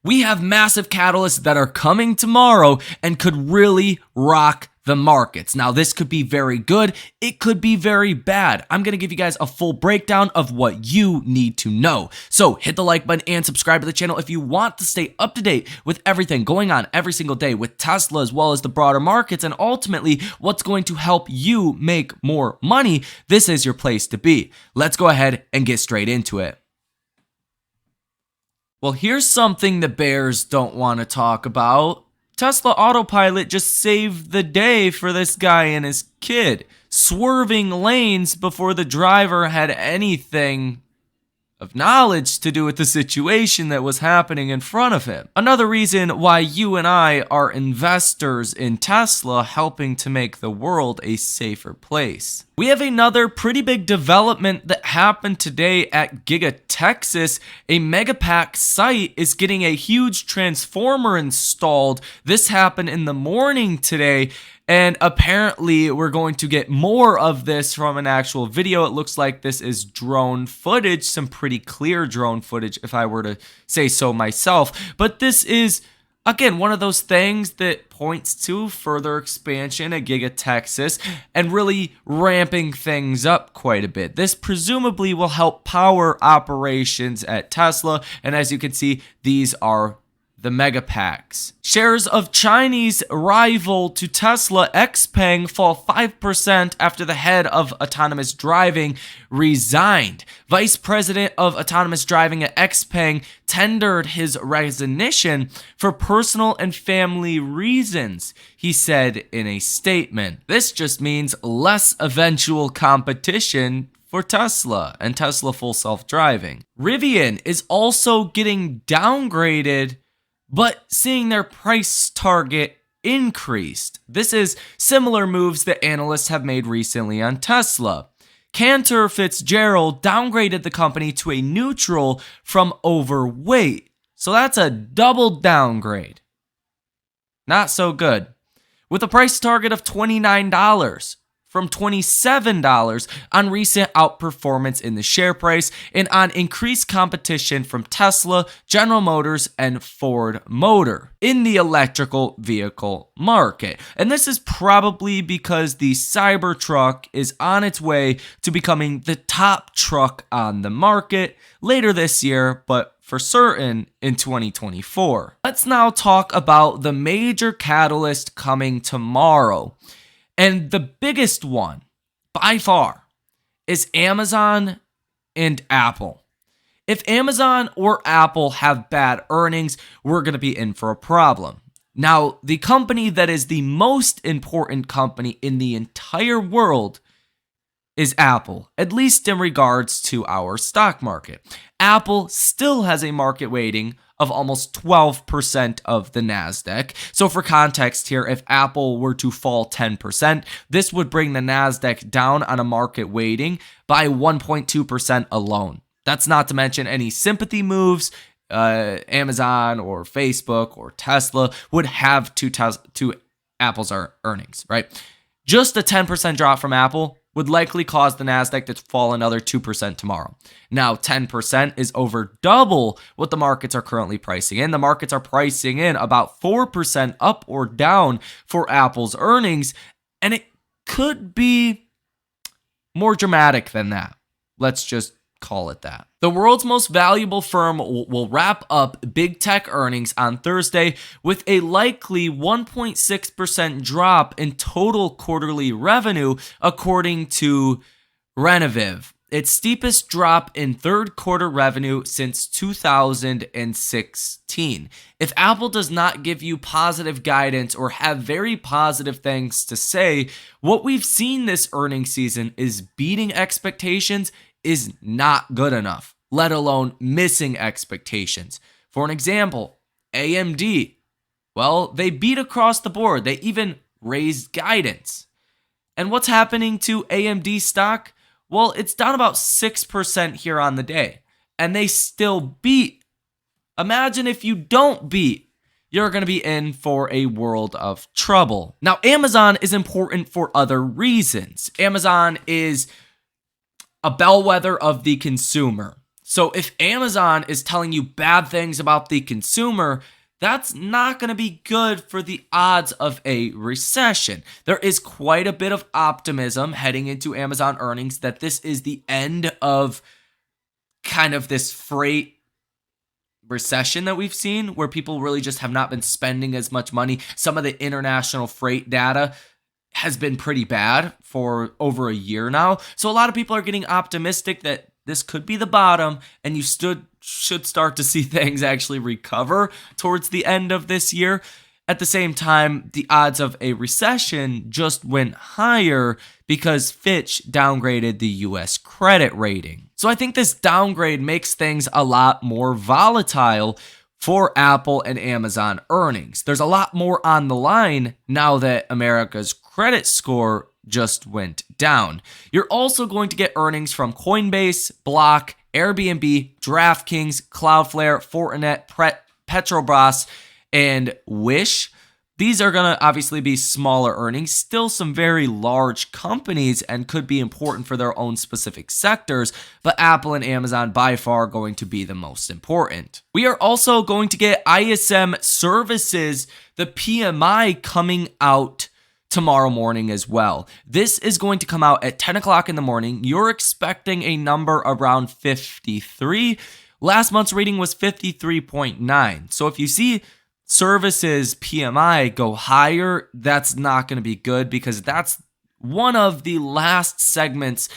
We have massive catalysts that are coming tomorrow and could really rock the markets. Now, this could be very good. It could be very bad. I'm going to give you guys a full breakdown of what you need to know. So hit the like button and subscribe to the channel if you want to stay up to date with everything going on every single day with Tesla as well as the broader markets and ultimately what's going to help you make more money. This is your place to be. Let's go ahead and get straight into it. Well, here's something the bears don't want to talk about. Tesla Autopilot just saved the day for this guy and his kid, swerving lanes before the driver had anything of knowledge to do with the situation that was happening in front of him. Another reason why you and I are investors in Tesla, helping to make the world a safer place. We have another pretty big development that happened today at Giga, Texas. A Megapack site is getting a huge transformer installed. This happened in the morning today. And apparently we're going to get more of this from an actual video. It looks like this is drone footage, some pretty clear drone footage if I were to say so myself. But this is, again, one of those things that points to further expansion at Giga, Texas and really ramping things up quite a bit. This presumably will help power operations at Tesla. And as you can see, these are the Megapacks. Shares of Chinese rival to Tesla, Xpeng, fall 5% after the head of autonomous driving resigned. Vice President of Autonomous Driving at Xpeng tendered his resignation for personal and family reasons, he said in a statement. This just means less eventual competition for Tesla and Tesla full self-driving. Rivian is also getting downgraded but seeing their price target increased. This is similar moves that analysts have made recently on Tesla. Cantor Fitzgerald downgraded the company to a neutral from overweight. So that's a double downgrade. Not so good. With a price target of $29 from $27 on recent outperformance in the share price and on increased competition from Tesla, General Motors, and Ford Motor in the electrical vehicle market. And this is probably because the Cybertruck is on its way to becoming the top truck on the market later this year, but for certain in 2024. Let's now talk about the major catalyst coming tomorrow. And the biggest one, by far, is Amazon and Apple. If Amazon or Apple have bad earnings, we're going to be in for a problem. Now, the company that is the most important company in the entire world is Apple, at least in regards to our stock market. Apple still has a market weighting of almost 12% of the NASDAQ. So for context here, if Apple were to fall 10%, this would bring the NASDAQ down on a market weighting by 1.2% alone. That's not to mention any sympathy moves Amazon or Facebook or Tesla would have to Apple's earnings, right? Just a 10% drop from Apple would likely cause the NASDAQ to fall another 2% tomorrow. Now, 10% is over double what the markets are currently pricing in. The markets are pricing in about 4% up or down for Apple's earnings, and it could be more dramatic than that. Let's just call it that. The world's most valuable firm will wrap up big tech earnings on Thursday with a likely 1.6% drop in total quarterly revenue, according to Renoviv. Its steepest drop in third quarter revenue since 2016. If Apple does not give you positive guidance or have very positive things to say, what we've seen this earnings season is beating expectations is not good enough, let alone missing expectations. For an example, AMD, well, they beat across the board. They even raised guidance. And what's happening to AMD stock? Well, it's down about 6% here on the day, and they still beat. Imagine if you don't beat. You're going to be in for a world of trouble. Now, Amazon is important for other reasons. Amazon is a bellwether of the consumer. So if Amazon is telling you bad things about the consumer, that's not going to be good for the odds of a recession. There is quite a bit of optimism heading into Amazon earnings that this is the end of kind of this freight recession that we've seen, where people really just have not been spending as much money. Some of the international freight data has been pretty bad for over a year now. So a lot of people are getting optimistic that this could be the bottom, and you should start to see things actually recover towards the end of this year. At the same time, the odds of a recession just went higher because Fitch downgraded the US credit rating. So I think this downgrade makes things a lot more volatile for Apple and Amazon earnings. There's a lot more on the line now that America's credit score just went down. You're also going to get earnings from Coinbase, Block, Airbnb, DraftKings, Cloudflare, Fortinet, Petrobras, and Wish. These are going to obviously be smaller earnings, still some very large companies and could be important for their own specific sectors, but Apple and Amazon by far are going to be the most important. We are also going to get ISM Services, the PMI, coming out tomorrow morning as well. This is going to come out at 10 o'clock in the morning. You're expecting a number around 53. Last month's reading was 53.9. So if you see services PMI go higher, that's not going to be good, because that's one of the last segments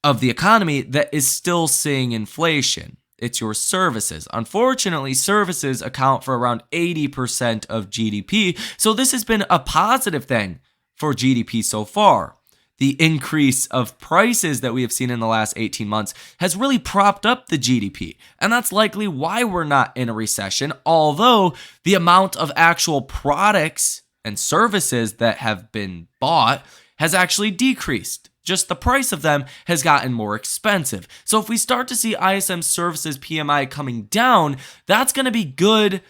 of the economy that is still seeing inflation. It's your services. Unfortunately, services account for around 80% of GDP, so this has been a positive thing for GDP so far. The increase of prices that we have seen in the last 18 months has really propped up the GDP, and that's likely why we're not in a recession, although the amount of actual products and services that have been bought has actually decreased. Just the price of them has gotten more expensive. So if we start to see ISM Services PMI coming down, that's going to be good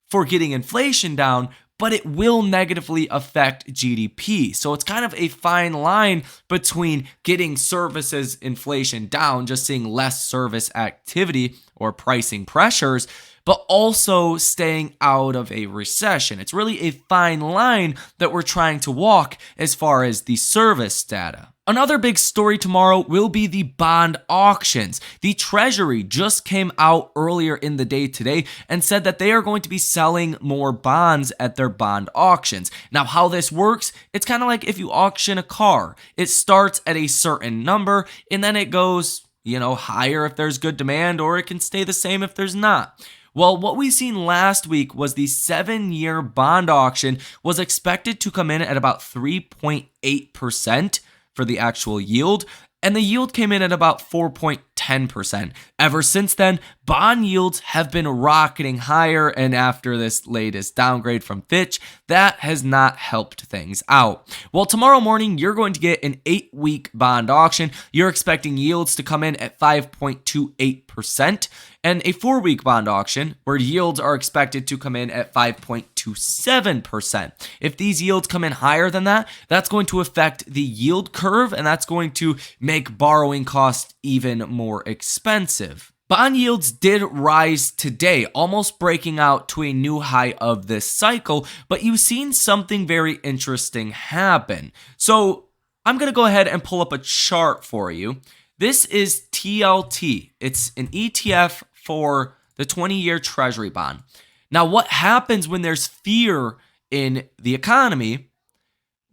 for getting inflation down, but it will negatively affect GDP. So it's kind of a fine line between getting services inflation down, just seeing less service activity or pricing pressures, but also staying out of a recession. It's really a fine line that we're trying to walk as far as the service data. Another big story tomorrow will be the bond auctions. The Treasury just came out earlier in the day today and said that they are going to be selling more bonds at their bond auctions. Now, how this works, it's kind of like if you auction a car. It starts at a certain number and then it goes, higher if there's good demand, or it can stay the same if there's not. Well, what we seen last week was the 7-year bond auction was expected to come in at about 3.8%. for the actual yield, and the yield came in at about 4.10%. Ever since then, bond yields have been rocketing higher, and after this latest downgrade from Fitch, that has not helped things out. Well, tomorrow morning, you're going to get an 8-week bond auction. You're expecting yields to come in at 5.28%, and a 4-week bond auction where yields are expected to come in at 5.27%. If these yields come in higher than that, that's going to affect the yield curve, and that's going to make borrowing costs even more expensive. Bond yields did rise today, almost breaking out to a new high of this cycle, but you've seen something very interesting happen. So I'm going to go ahead and pull up a chart for you. This is TLT. It's an ETF for the 20-year Treasury bond. Now, what happens when there's fear in the economy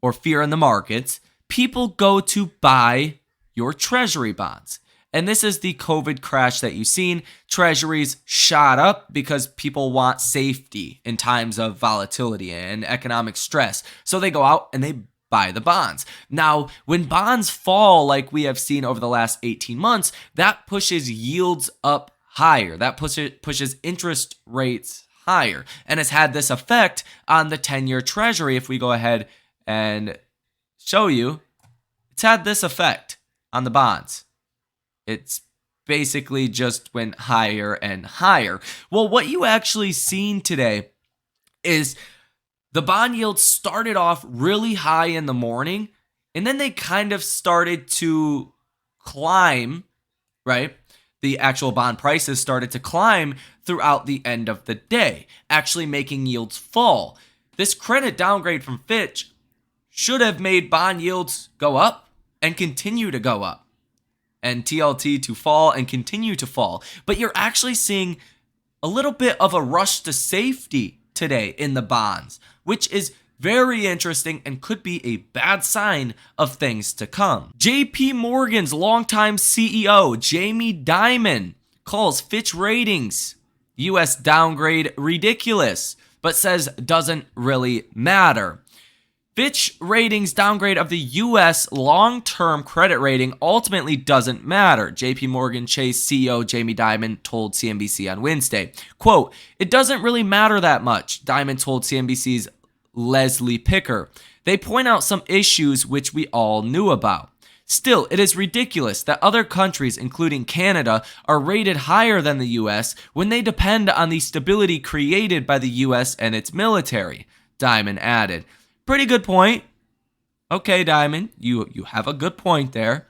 or fear in the markets? People go to buy your Treasury bonds. And this is the COVID crash that you've seen. Treasuries shot up because people want safety in times of volatility and economic stress. So they go out and they buy the bonds. Now, when bonds fall like we have seen over the last 18 months, that pushes yields up higher. That pushes interest rates higher, and has had this effect on the 10-year Treasury. If we go ahead and show you, it's had this effect on the bonds. It's basically just went higher and higher. Well, what you actually seen today is the bond yields started off really high in the morning, and then they kind of started to climb, right? the actual bond prices started to climb throughout the end of the day, actually making yields fall. This credit downgrade from Fitch should have made bond yields go up and continue to go up, and TLT to fall and continue to fall. But you're actually seeing a little bit of a rush to safety today in the bonds, which is very interesting and could be a bad sign of things to come. JP Morgan's longtime CEO, Jamie Dimon, calls Fitch Ratings US downgrade ridiculous, but says doesn't really matter. Fitch Ratings downgrade of the U.S. long-term credit rating ultimately doesn't matter, JP Morgan Chase CEO Jamie Dimon told CNBC on Wednesday. Quote, "It doesn't really matter that much," Dimon told CNBC's Leslie Picker. They point out some issues which we all knew about. Still, it is ridiculous that other countries, including Canada, are rated higher than the U.S. when they depend on the stability created by the U.S. and its military, Dimon added. Pretty good point. Okay, Dimon, you have a good point there.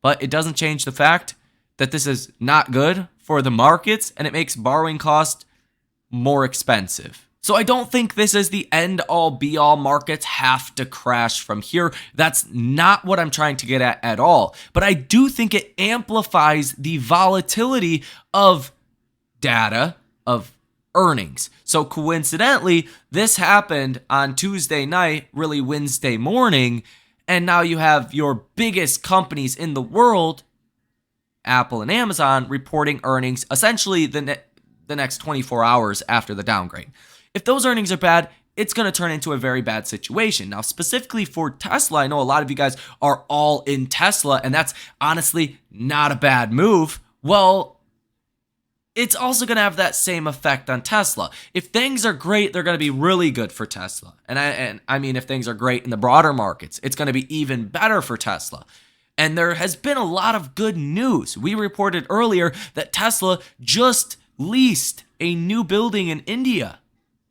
But it doesn't change the fact that this is not good for the markets and it makes borrowing costs more expensive. So I don't think this is the end-all be-all. Markets have to crash from here. That's not what I'm trying to get at all. But I do think it amplifies the volatility of data, of earnings. So coincidentally, this happened on Tuesday night, really Wednesday morning, and now you have your biggest companies in the world, Apple and Amazon, reporting earnings essentially the next 24 hours after the downgrade. If those earnings are bad, it's going to turn into a very bad situation. Now, specifically for Tesla, I know a lot of you guys are all in Tesla, and that's honestly not a bad move. Well, it's also going to have that same effect on Tesla. If things are great, they're going to be really good for Tesla. And I mean, if things are great in the broader markets, it's going to be even better for Tesla. And there has been a lot of good news. We reported earlier that Tesla just leased a new building in India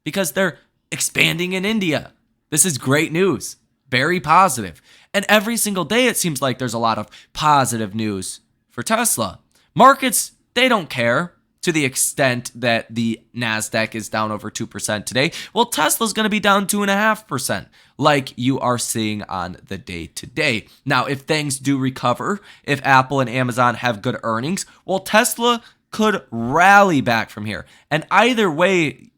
because they're expanding in India. This is great news. Very positive. And every single day, it seems like there's a lot of positive news for Tesla. Markets, they don't care. To the extent that the NASDAQ is down over 2% today, well, Tesla's going to be down 2.5%, like you are seeing on the day-to-day. Now, if things do recover, if Apple and Amazon have good earnings, well, Tesla could rally back from here. And either way,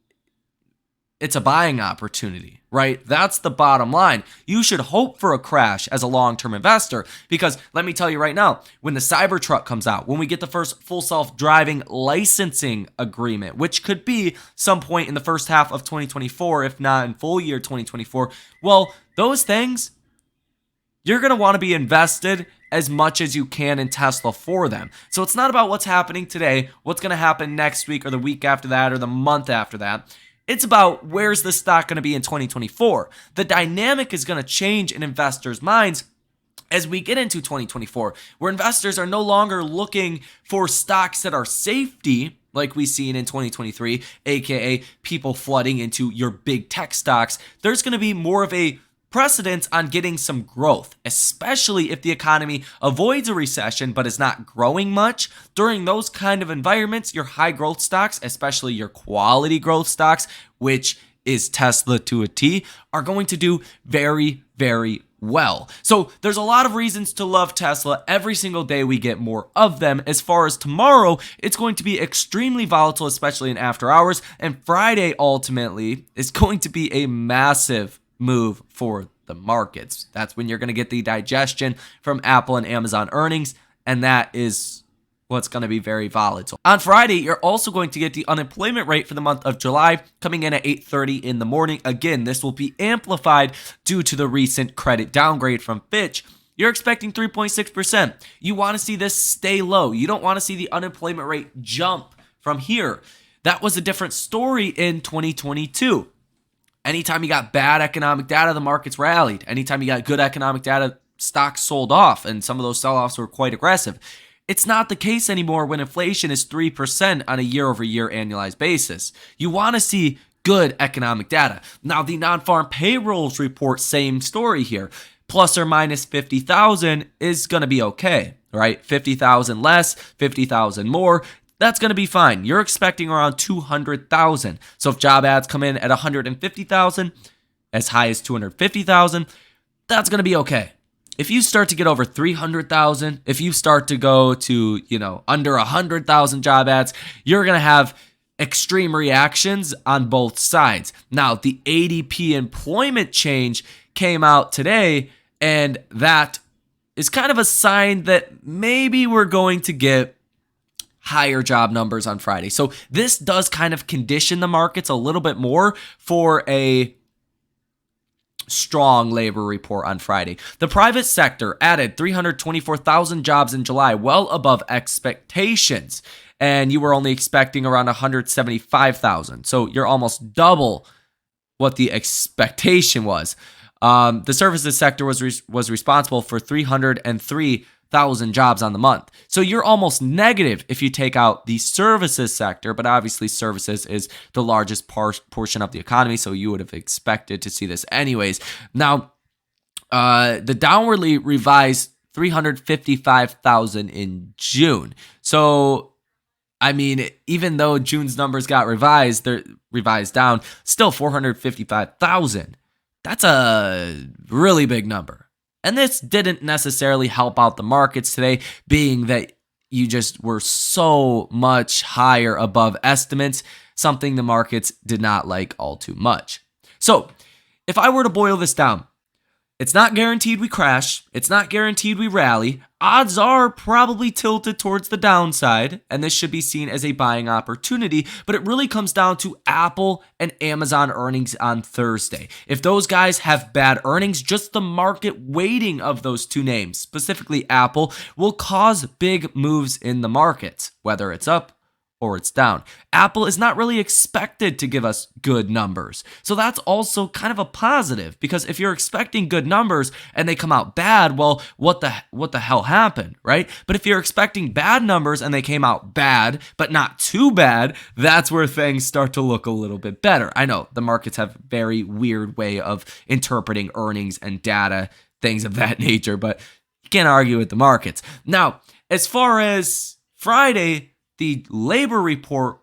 it's a buying opportunity, right? That's the bottom line. You should hope for a crash as a long-term investor because let me tell you right now, when the Cybertruck comes out, when we get the first full self-driving licensing agreement, which could be some point in the first half of 2024, if not in full year 2024, well, those things, you're going to want to be invested as much as you can in Tesla for them. So it's not about what's happening today, what's going to happen next week or the week after that or the month after that. It's about where's the stock going to be in 2024. The dynamic is going to change in investors' minds as we get into 2024, where investors are no longer looking for stocks that are safety, like we've seen in 2023, aka people flooding into your big tech stocks. There's going to be more of a precedence on getting some growth, especially if the economy avoids a recession but is not growing much. During those kind of environments, your high growth stocks, especially your quality growth stocks, which is Tesla to a T, are going to do very, very well. So there's a lot of reasons to love Tesla. Every single day we get more of them. As far as tomorrow, it's going to be extremely volatile, especially in after hours. And Friday ultimately is going to be a massive move for the markets. That's when you're going to get the digestion from Apple and Amazon earnings, and that is what's going to be very volatile. On Friday, you're also going to get the unemployment rate for the month of July coming in at 8:30 in the morning. Again, this will be amplified due to the recent credit downgrade from Fitch. You're expecting 3.6%. You want to see this stay low. You don't want to see the unemployment rate jump from here. That was a different story in 2022. Anytime you got bad economic data, the markets rallied. Anytime you got good economic data, stocks sold off, and some of those sell-offs were quite aggressive. It's not the case anymore when inflation is 3% on a year-over-year annualized basis. You want to see good economic data. Now, the non-farm payrolls report, same story here. Plus or minus 50,000 is going to be okay, right? 50,000 less, 50,000 more. That's going to be fine. You're expecting around 200,000. So if job ads come in at 150,000, as high as 250,000, that's going to be okay. If you start to get over 300,000, if you start to go to, under 100,000 job ads, you're going to have extreme reactions on both sides. Now, the ADP employment change came out today, and that is kind of a sign that maybe we're going to get higher job numbers on Friday. So this does kind of condition the markets a little bit more for a strong labor report on Friday. The private sector added 324,000 jobs in July, well above expectations. And you were only expecting around 175,000. So you're almost double what the expectation was. The services sector was responsible for 303,000 jobs on the month. So you're almost negative if you take out the services sector, but obviously services is the largest portion of the economy, so you would have expected to see this anyways. Now, the downwardly revised 355,000 in June. So, I mean, even though June's numbers got revised, they're revised down, still 455,000. That's a really big number. And this didn't necessarily help out the markets today, being that you just were so much higher above estimates, something the markets did not like all too much. So, if I were to boil this down, it's not guaranteed we crash. It's not guaranteed we rally. Odds are probably tilted towards the downside, and this should be seen as a buying opportunity, but it really comes down to Apple and Amazon earnings on Thursday. If those guys have bad earnings, just the market weighting of those two names, specifically Apple, will cause big moves in the markets, whether it's up or it's down. Apple is not really expected to give us good numbers. So that's also kind of a positive, because if you're expecting good numbers and they come out bad, well, what the hell happened, right? But if you're expecting bad numbers and they came out bad, but not too bad, that's where things start to look a little bit better. I know the markets have a very weird way of interpreting earnings and data, things of that nature, but you can't argue with the markets. Now, as far as Friday, the labor report,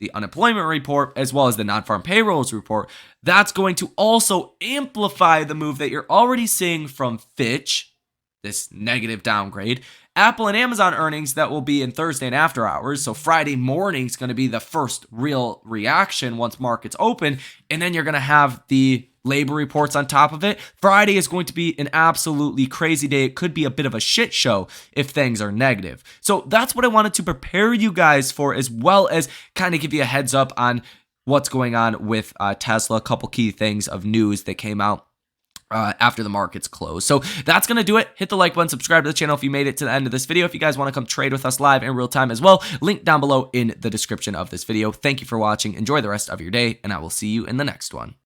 the unemployment report, as well as the non-farm payrolls report, that's going to also amplify the move that you're already seeing from Fitch, this negative downgrade. Apple and Amazon earnings that will be in Thursday and after hours. So Friday morning is going to be the first real reaction once markets open. And then you're going to have the labor reports on top of it. Friday is going to be an absolutely crazy day. It could be a bit of a shit show if things are negative. So that's what I wanted to prepare you guys for, as well as kind of give you a heads up on what's going on with Tesla. A couple key things of news that came out after the markets close. So that's going to do it. Hit the like button, subscribe to the channel if you made it to the end of this video. If you guys want to come trade with us live in real time as well, link down below in the description of this video. Thank you for watching. Enjoy the rest of your day, and I will see you in the next one.